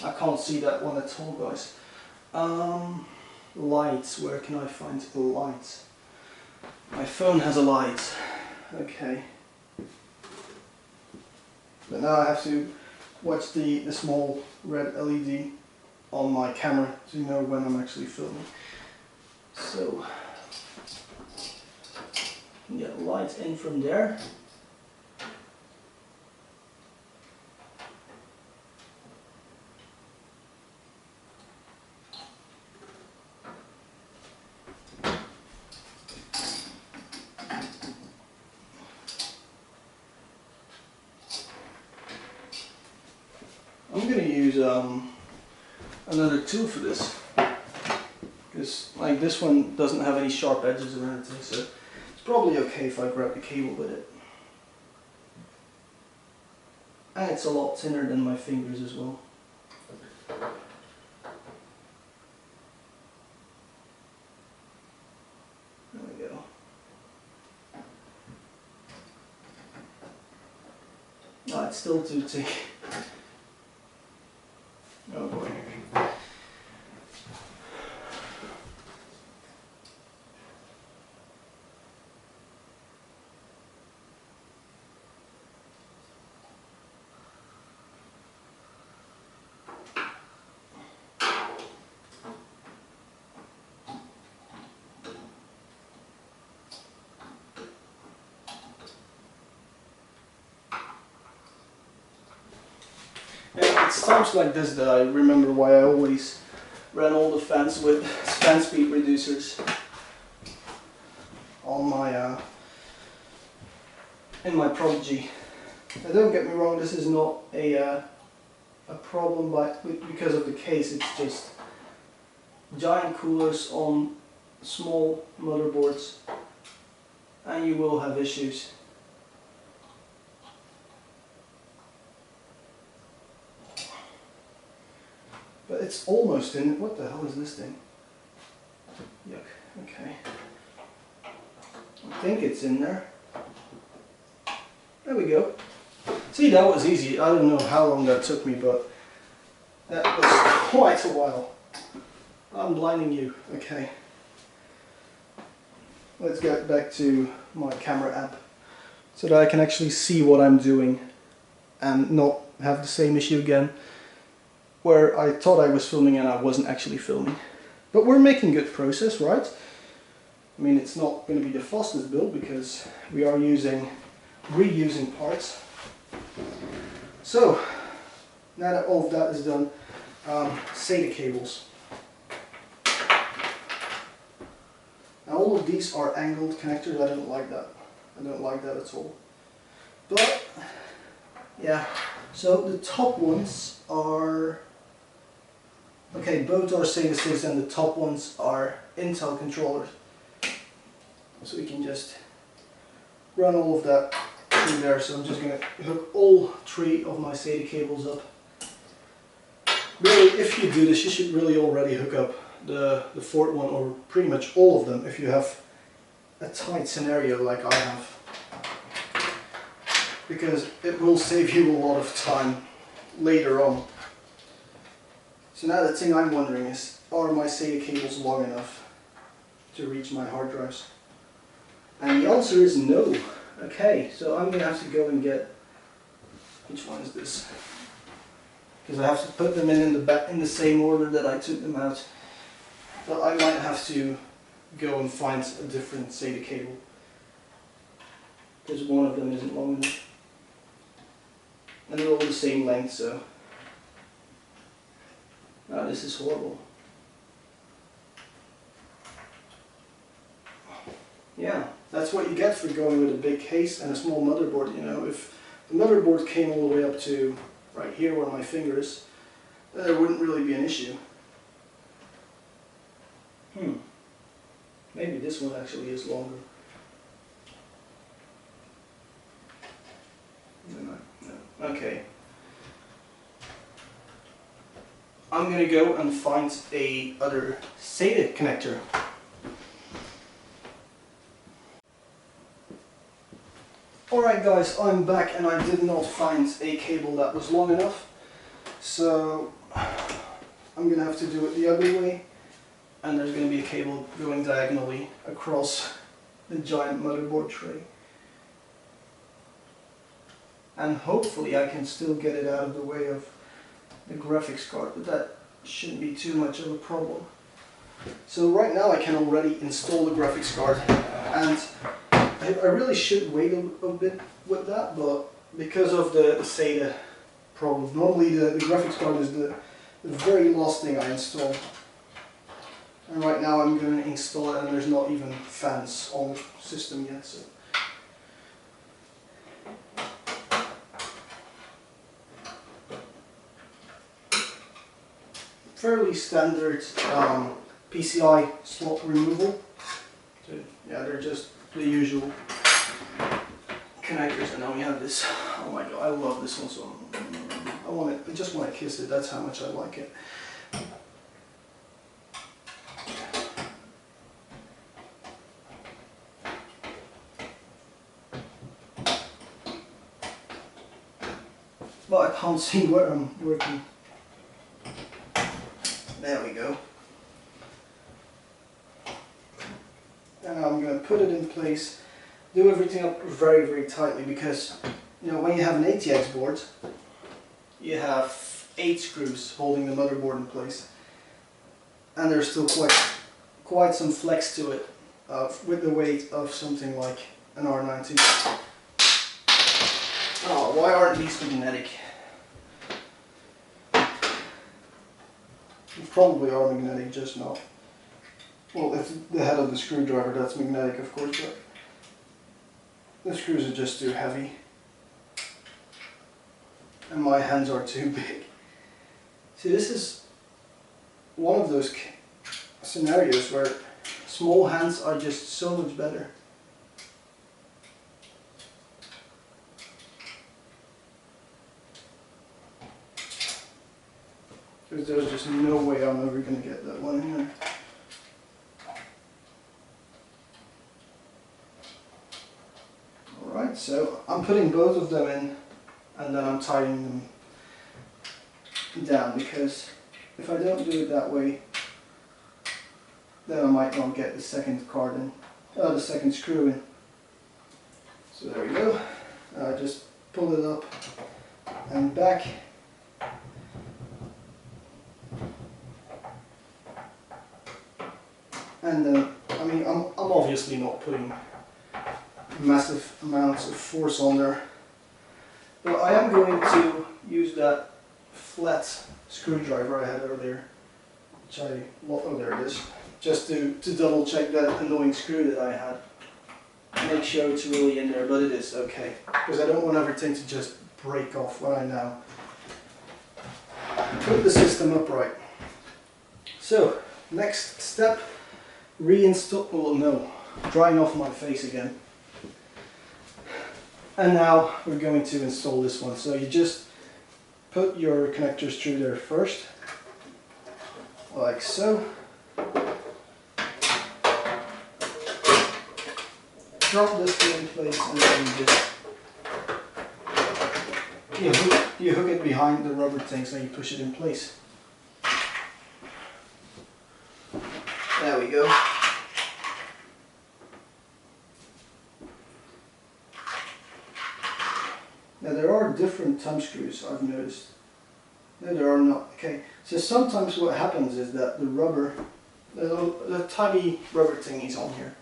I can't see that one at all, guys. Lights, where can I find the lights? My phone has a light, okay. But now I have to watch the small red LED on my camera to know when I'm actually filming. So, get light in from there. I'm going to use another tool for this, because like this one doesn't have any sharp edges or anything, so it's probably okay if I grab the cable with it. And it's a lot thinner than my fingers as well. There we go. Oh, it's still too thick. Oh boy. it's times like this that I remember why I always ran all the fans with fan speed reducers on my in my Prodigy. Now don't get me wrong, this is not a problem because of the case. It's just giant coolers on small motherboards, and you will have issues. But it's almost in. What the hell is this thing? Yuck. Okay. I think it's in there. There we go. See, that was easy. I don't know how long that took me, but that was quite a while. I'm blinding you. Okay. Let's get back to my camera app so that I can actually see what I'm doing and not have the same issue again where I thought I was filming and I wasn't actually filming. But we're making good progress, right? I mean, it's not going to be the fastest build because we are reusing parts. So, now that all of that is done, SATA cables. Now all of these are angled connectors. I don't like that. I don't like that at all. But, yeah, so the top ones are... Okay, both are SATA 6 and the top ones are Intel controllers. So we can just run all of that through there. So I'm just going to hook all 3 of my SATA cables up. Really, if you do this, you should really already hook up the 4th one, or pretty much all of them, if you have a tight scenario like I have. Because it will save you a lot of time later on. So now the thing I'm wondering is, are my SATA cables long enough to reach my hard drives? And the answer is no. Okay, so I'm going to have to go and get... Which one is this? Because I have to put them in the same order that I took them out. But I might have to go and find a different SATA cable. Because one of them isn't long enough. And they're all the same length, so... Oh, this is horrible. Yeah, that's what you get for going with a big case and a small motherboard. You know, if the motherboard came all the way up to right here where my finger is, then there wouldn't really be an issue. Maybe this one actually is longer. No. Okay. I'm going to go and find a other SATA connector. Alright guys, I'm back and I did not find a cable that was long enough. So I'm going to have to do it the other way. And there's going to be a cable going diagonally across the giant motherboard tray. And hopefully I can still get it out of the way of the graphics card, but that shouldn't be too much of a problem. So right now I can already install the graphics card, and I really should wait a bit with that, but because of the SATA problem, normally the graphics card is the very last thing I install. And right now I'm going to install it and there's not even fans on the system yet. So. Fairly standard PCI slot removal. So, yeah, they're just the usual connectors, and now we have this. Oh my god, I love this one so I just want to kiss it. That's how much I like it. But I can't see where I'm working. There we go. And I'm going to put it in place, do everything up very, very tightly, because you know, when you have an ATX board, you have 8 screws holding the motherboard in place, and there's still quite some flex to it with the weight of something like an R90. Oh, why aren't these magnetic? probably are magnetic, just not. Well, if the head of the screwdriver, that's magnetic, of course, but the screws are just too heavy. And my hands are too big. See, this is one of those scenarios where small hands are just so much better. Because there's just no way I'm ever going to get that one in there. Alright, so I'm putting both of them in and then I'm tightening them down, because if I don't do it that way, then I might not get the second card in, the second screw in. So there we go. Just pull it up and back. And then, I mean, I'm obviously not putting massive amounts of force on there, but I am going to use that flat screwdriver I had earlier, which oh there it is, just to double check that annoying screw that I had. Make sure it's really in there, but it is okay, because I don't want everything to just break off when I now put the system upright. So, next step, reinstall, well no, drying off my face again. And now we're going to install this one. So you just put your connectors through there first, like so. Drop this thing in place and then you hook it behind the rubber thing so you push it in place. There we go. Now there are different thumb screws, I've noticed. No, there are not. Okay, so sometimes what happens is that the rubber, the tiny rubber thingies on here.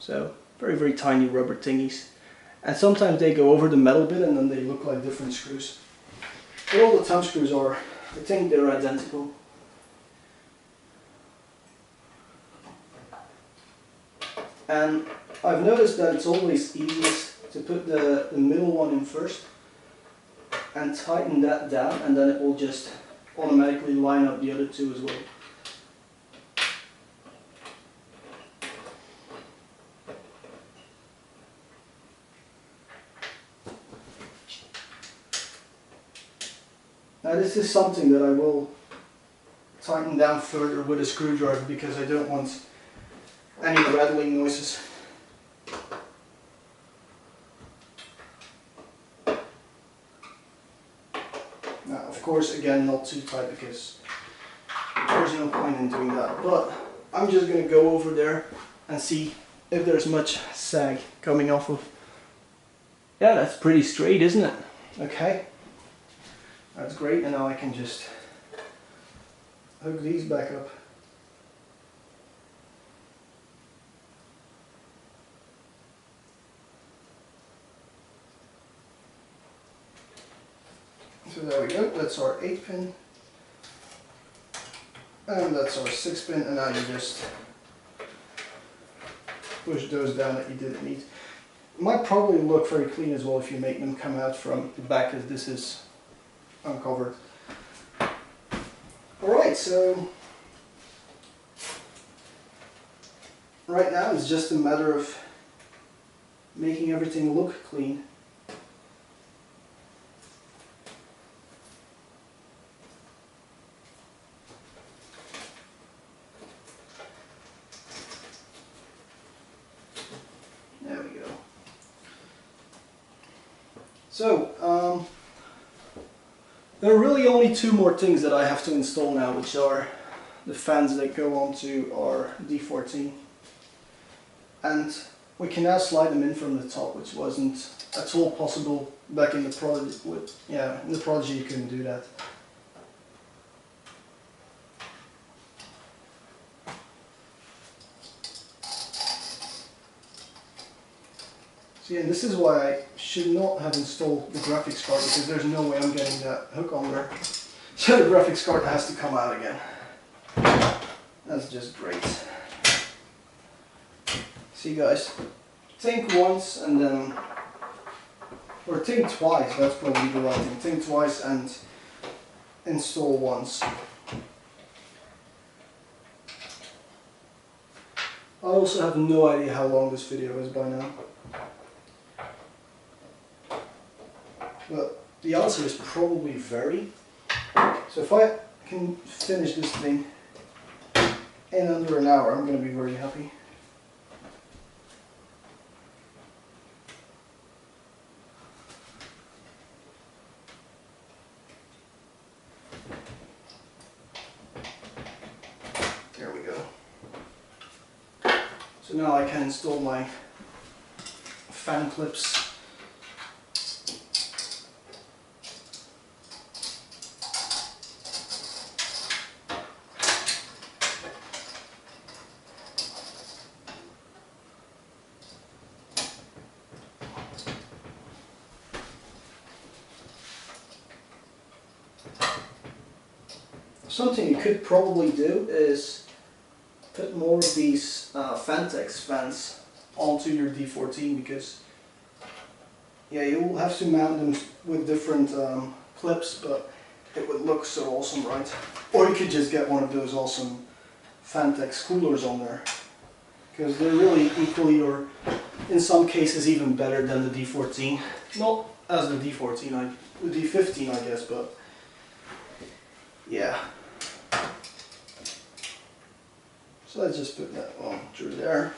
So very, very tiny rubber thingies. And sometimes they go over the metal bit and then they look like different screws. But all the thumb screws are, I think they're identical. And I've noticed that it's always easiest to put the middle one in first and tighten that down, and then it will just automatically line up the other two as well. Now this is something that I will tighten down further with a screwdriver, because I don't want any rattling noises. Now, of course, again, not too tight, because there's no point in doing that. But I'm just going to go over there and see if there's much sag coming off of. Yeah, that's pretty straight, isn't it? Okay, that's great. And now I can just hook these back up. So there we go, that's our 8-pin, and that's our 6-pin, and now you just push those down that you didn't need. It might probably look very clean as well if you make them come out from the back, as this is uncovered. Alright, so right now it's just a matter of making everything look clean. So, there are really only two more things that I have to install now, which are the fans that go onto our D14. And we can now slide them in from the top, which wasn't at all possible back in the Prodigy. In the Prodigy you couldn't do that. See, and this is why I should not have installed the graphics card, because there's no way I'm getting that hook on there. So the graphics card has to come out again. That's just great. See guys, think once and then, or think twice, that's probably the right thing. Think twice and install once. I also have no idea how long this video is by now. But the answer is probably very. So if I can finish this thing in under an hour, I'm going to be very happy. There we go. So now I can install my fan clips. Something you could probably do is put more of these Phanteks fans onto your D14, because yeah, you'll have to mount them with different clips, but it would look so awesome, right? Or you could just get one of those awesome Phanteks coolers on there, because they're really equally, or in some cases even better than the D14. Not as the D14, the D15 I guess, but yeah. So let's just put that on through there.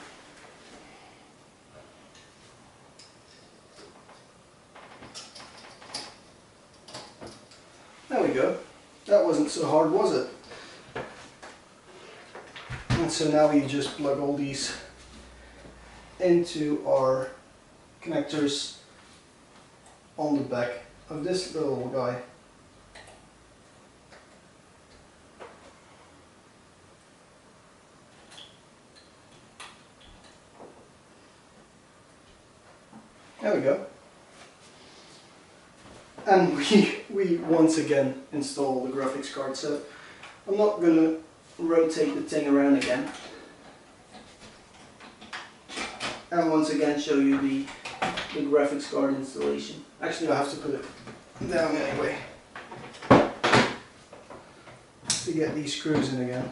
There we go. That wasn't so hard, was it? And so now we just plug all these into our connectors on the back of this little guy. There we go. And we once again install the graphics card, so I'm not going to rotate the thing around again. And once again show you the graphics card installation. Actually I have to put it down anyway to get these screws in again.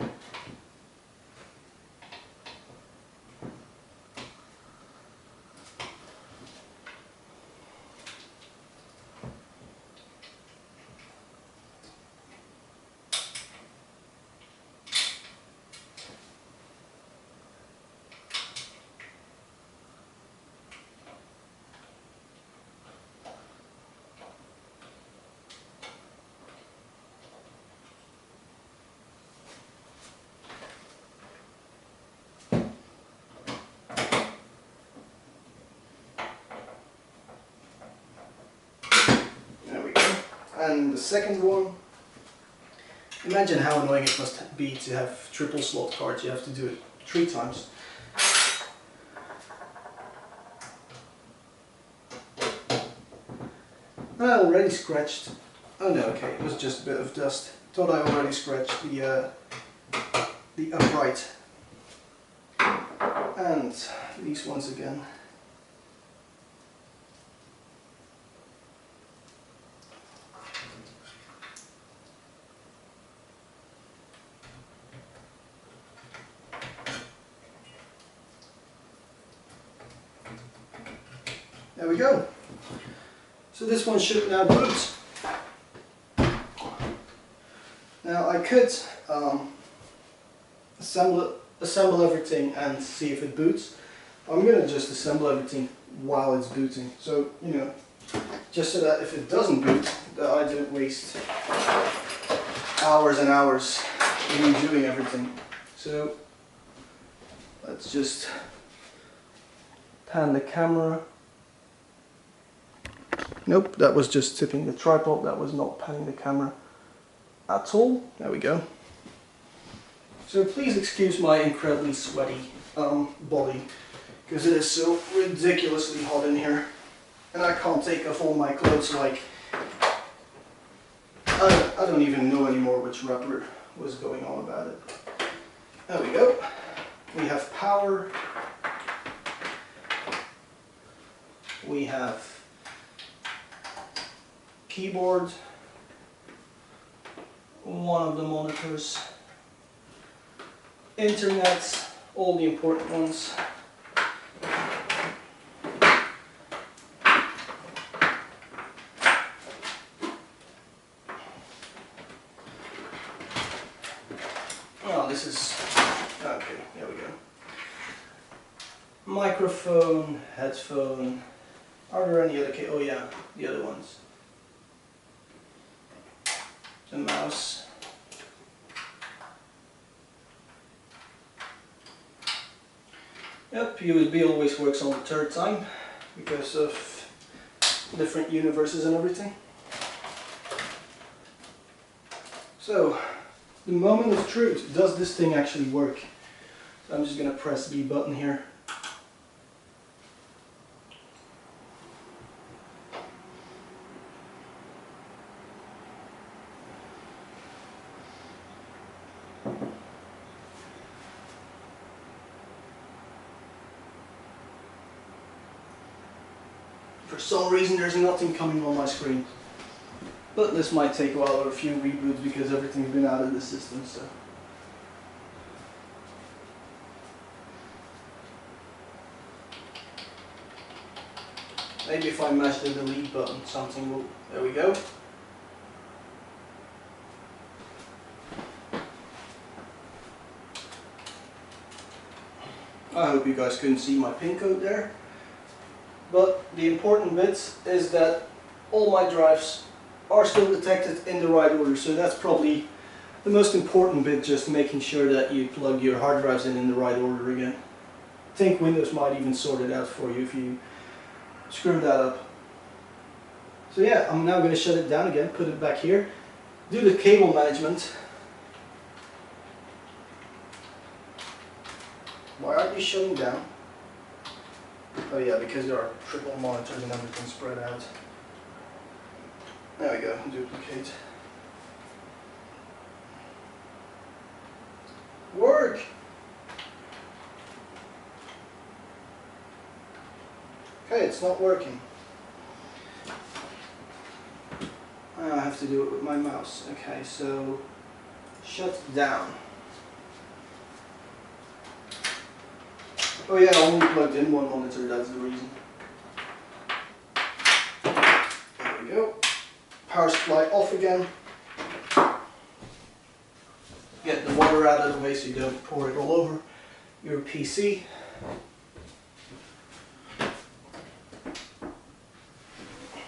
And the second one, imagine how annoying it must be to have triple slot cards. You have to do it 3 times. And I already scratched, oh no, okay, it was just a bit of dust. Thought I already scratched the upright. And these ones again. There we go. So this one should now boot. Now I could assemble everything and see if it boots. I'm going to just assemble everything while it's booting. So, you know, just so that if it doesn't boot, that I didn't waste hours and hours redoing everything. So let's just pan the camera. Nope, that was just tipping the tripod, that was not panning the camera at all. There we go. So please excuse my incredibly sweaty body, because it is so ridiculously hot in here. And I can't take off all my clothes like I don't even know anymore which rubber was going on about it. There we go. We have power. We have keyboard, one of the monitors, internet, all the important ones. Oh, this is, okay, there we go. Microphone, headphone. Are there any other oh yeah, the other ones. The mouse. Yep, USB always works on the third time because of different universes and everything. So, the moment of truth, does this thing actually work? So I'm just going to press the button here. For some reason there's nothing coming on my screen. But this might take a while or a few reboots because everything's been out of the system, so. Maybe if I mash the delete button, something will, there we go. I hope you guys couldn't see my pin code there. But the important bit is that all my drives are still detected in the right order, so that's probably the most important bit, just making sure that you plug your hard drives in the right order again. I think Windows might even sort it out for you if you screw that up. So yeah, I'm now going to shut it down again, put it back here, do the cable management. Why aren't you shutting down? Oh yeah, because there are triple monitors and everything spread out. There we go, duplicate. Work! Okay, it's not working. I have to do it with my mouse. Okay, so shut down. Oh yeah, I only plugged in one monitor, that's the reason. There we go. Power supply off again. Get the water out of the way so you don't pour it all over your PC.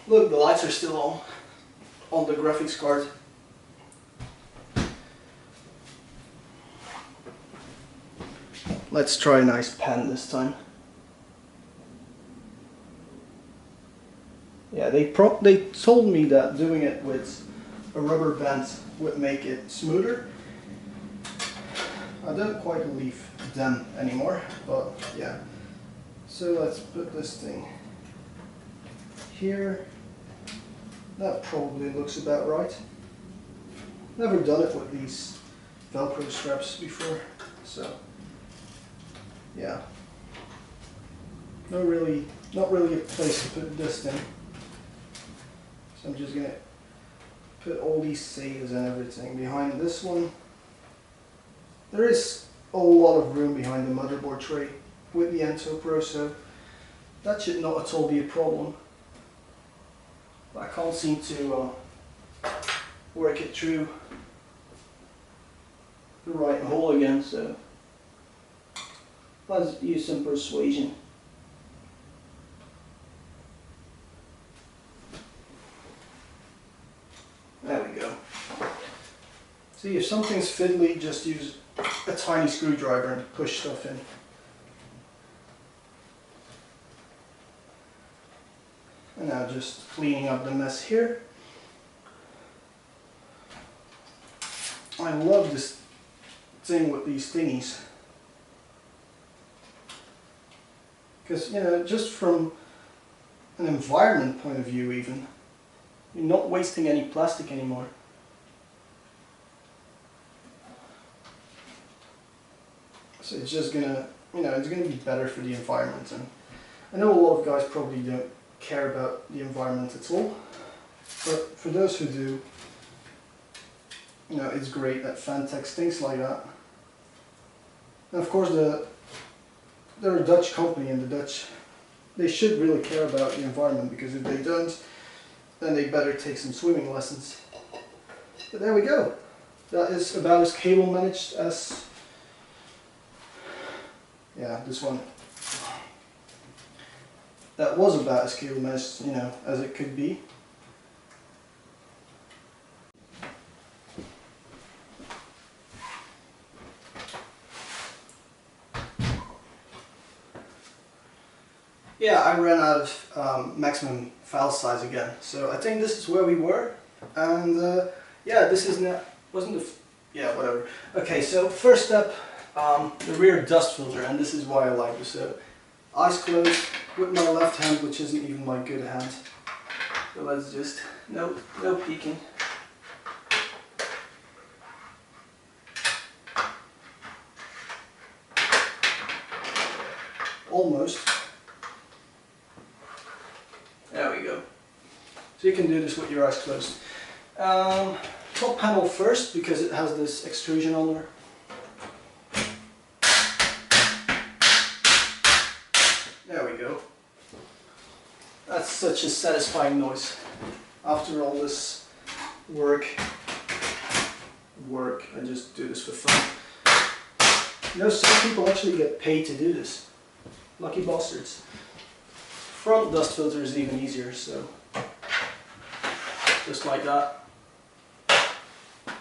Look, the lights are still on the graphics card. Let's try a nice pen this time. Yeah, they told me that doing it with a rubber band would make it smoother. I don't quite believe them anymore, but yeah. So let's put this thing here. That probably looks about right. Never done it with these Velcro straps before, so yeah. Not really a place to put this thing. So I'm just gonna put all these saves and everything behind this one. There is a lot of room behind the motherboard tray with the Entoo Pro, so that should not at all be a problem. But I can't seem to work it through the right hole again, so let's use some persuasion. There we go. See, if something's fiddly, just use a tiny screwdriver and push stuff in. And now just cleaning up the mess here. I love this thing with these thingies. Because, you know, just from an environment point of view even, you're not wasting any plastic anymore. So it's just gonna, it's gonna be better for the environment. And I know a lot of guys probably don't care about the environment at all, but for those who do, it's great that Phanteks thinks like that. And of course, they're a Dutch company, and the Dutch, they should really care about the environment, because if they don't, then they better take some swimming lessons. But there we go. That is about as cable managed as, yeah, this one. That was about as cable managed, as it could be. Yeah, I ran out of maximum file size again, so I think this is where we were, and yeah, this is not, yeah, whatever. Okay, so first step, the rear dust filter, and this is why I like this. So, eyes closed with my left hand, which isn't even my good hand. So let's just, no peeking. Almost. There we go. So you can do this with your eyes closed. Top panel first, because it has this extrusion on there. There we go. That's such a satisfying noise. After all this work, I just do this for fun. Some people actually get paid to do this. Lucky bastards. Front dust filter is even easier, so just like that.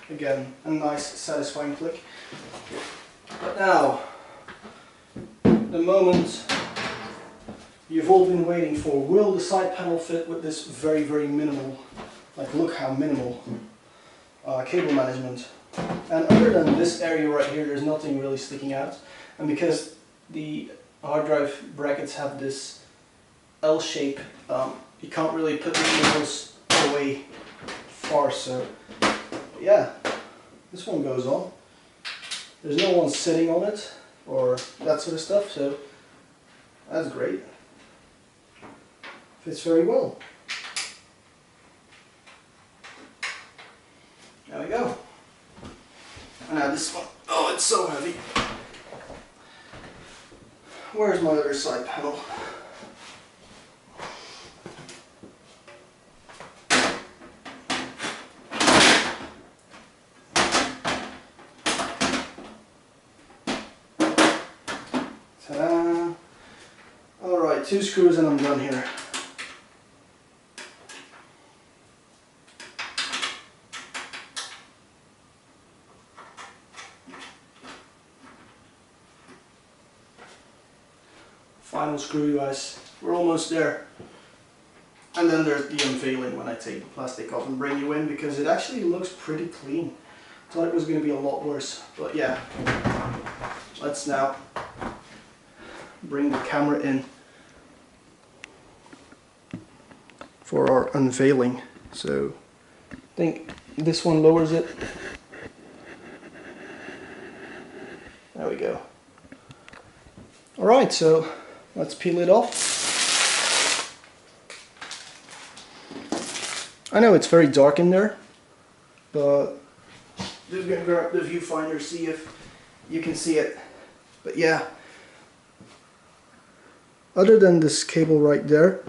Again, a nice satisfying click. But now, the moment you've all been waiting for, will the side panel fit with this very, very minimal, like look how minimal, cable management. And other than this area right here, there's nothing really sticking out. And because the hard drive brackets have this L shape, you can't really put the cables away far, so yeah, this one goes on. There's no one sitting on it or that sort of stuff, so that's great. Fits very well. There we go. And now this one, oh, it's so heavy. Where's my other side panel? Ta-da! Alright, 2 screws and I'm done here. Final screw, guys. We're almost there. And then there's the unveiling, when I take the plastic off and bring you in, because it actually looks pretty clean. Thought it was going to be a lot worse, but yeah. Let's now bring the camera in for our unveiling. So I think this one lowers it. There we go. Alright, so let's peel it off. I know it's very dark in there, but just gonna grab the viewfinder, see if you can see it. But yeah, other than this cable right there,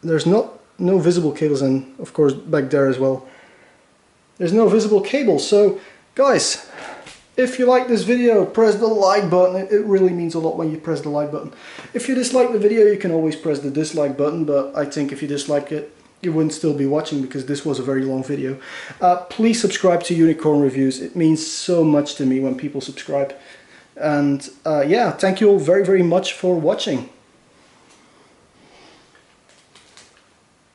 there's no visible cables, and of course back there as well. There's no visible cable. So guys, if you like this video, press the like button. It really means a lot when you press the like button. If you dislike the video, you can always press the dislike button, but I think if you dislike it, you wouldn't still be watching, because this was a very long video. Please subscribe to Unicorn Reviews. It means so much to me when people subscribe. And yeah, thank you all very, very much for watching.